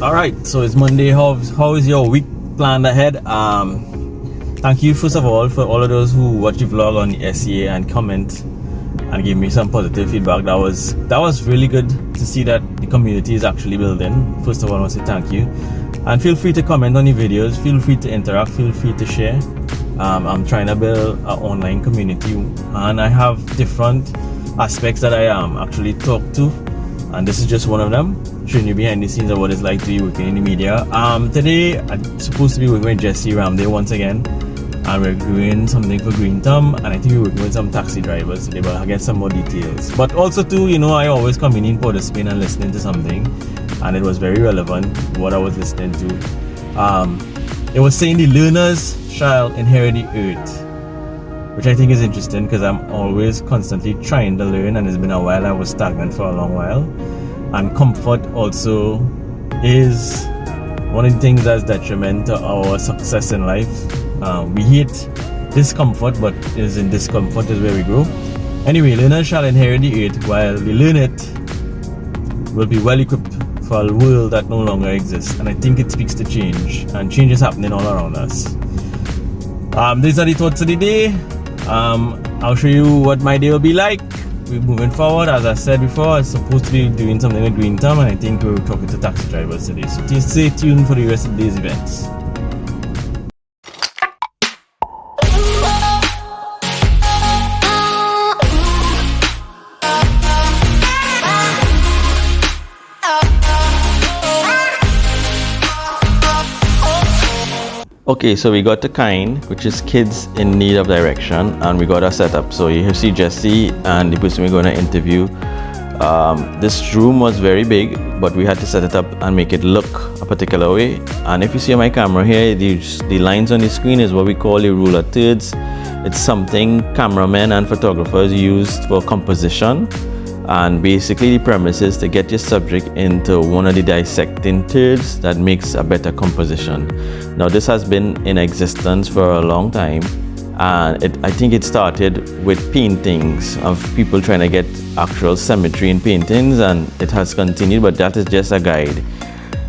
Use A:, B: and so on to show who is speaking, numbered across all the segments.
A: All right, so it's Monday. How is your week planned ahead? Thank you first of all for all of those who watch the vlog on the SEA and comment and give me some positive feedback. That was really good to see that the community is actually building. First of all, I want to say thank you, and feel free to comment on the videos. Feel free to interact. Feel free to share. I'm trying to build an online community, and I have different aspects that I actually talk to, and this is just one of them, showing you behind the scenes of what it's like to be working in the media. Today I'm supposed to be working with Jesse Ramday once again, and we're doing something for Green Thumb, and I think we're working with some taxi drivers today, but I'll get some more details. But also too, you know, I always come in Port of Spain and listening to something, and it was very relevant what I was listening to. It was saying the learners shall inherit the earth, which I think is interesting because I'm always constantly trying to learn, and it's been a while. I was stagnant for a long while, and comfort also is one of the things that's detriment to our success in life. We hate discomfort, but is in discomfort is where we grow. Anyway, learners shall inherit the earth, while the learned will be well equipped for a world that no longer exists. And I think it speaks to change, and change is happening all around us. These are the thoughts of the day. I'll show you what my day will be like. We're moving forward. As I said before, I'm supposed to be doing something with Green Thumb, and I think we're talking to taxi drivers today. So stay tuned for the rest of today's events. Okay, so we got the kind, which is kids in need of direction, and we got our setup. So you see Jesse and the person we're going to interview. This room was very big, but we had to set it up and make it look a particular way. And if you see on my camera here, the lines on the screen is what we call a rule of thirds. It's something cameramen and photographers use for composition. And basically the premise is to get your subject into one of the dissecting thirds that makes a better composition. Now this has been in existence for a long time, and I think it started with paintings of people trying to get actual symmetry in paintings, and it has continued, but that is just a guide.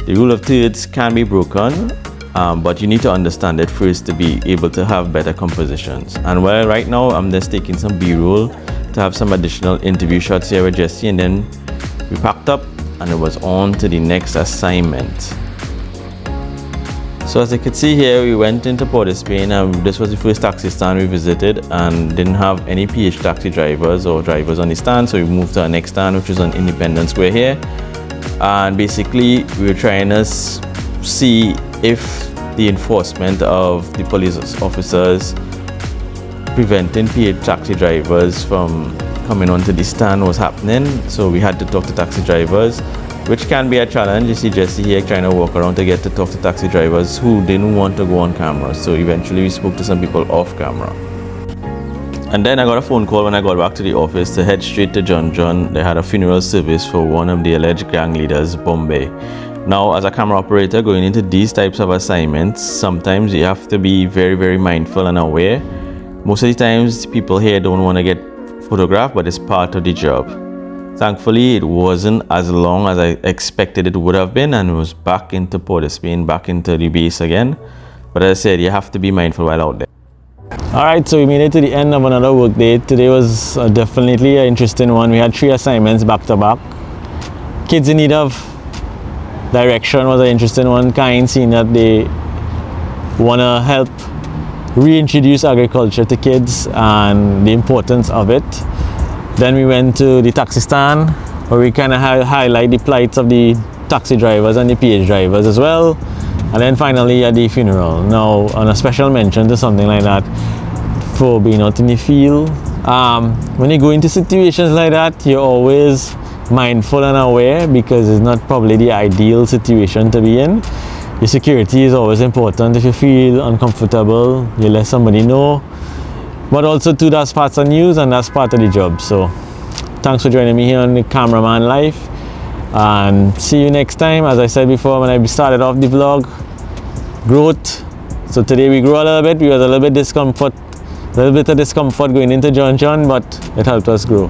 A: The rule of thirds can be broken, but you need to understand it first to be able to have better compositions. And well, right now I'm just taking some B-roll to have some additional interview shots here with Jesse, and then we packed up and it was on to the next assignment. So as you can see here, we went into Port of Spain, and this was the first taxi stand we visited, and didn't have any PH taxi drivers or drivers on the stand, so we moved to our next stand, which is on Independence Square here. And basically we were trying to see if the enforcement of the police officers preventing PH taxi drivers from coming onto the stand was happening. So we had to talk to taxi drivers, which can be a challenge. You see Jesse here trying to walk around to get to talk to taxi drivers who didn't want to go on camera. So eventually we spoke to some people off camera. And then I got a phone call when I got back to the office to head straight to John. They had a funeral service for one of the alleged gang leaders, Bombay. Now, as a camera operator going into these types of assignments, sometimes you have to be very, very mindful and aware. Most of the times people here don't want to get photographed, but it's part of the job. Thankfully, it wasn't as long as I expected it would have been, and it was back into Port of Spain, back into the base again. But as I said, you have to be mindful while out there. Alright, so we made it to the end of another work day. Today was definitely an interesting one. We had 3 assignments back to back. Kids in need of direction was an interesting one. Kind seeing that they want to help reintroduce agriculture to kids and the importance of it. Then we went to the taxi stand, where we kind of highlight the plights of the taxi drivers and the PH drivers as well. And then finally at the funeral. Now, on a special mention to something like that for being out in the field. When you go into situations like that, you're always mindful and aware, because it's not probably the ideal situation to be in. Your security is always important. If you feel uncomfortable, you let somebody know. But also too, that's part of news, and that's part of the job. So thanks for joining me here on the Cameraman Life, and see you next time. As I said before when I started off the vlog, growth. So today we grew a little bit. We had a little bit of discomfort going into John, but it helped us grow.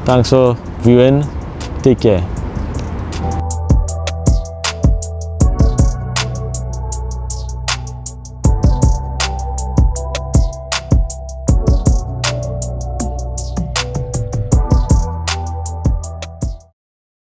A: Thanks for viewing. Take care.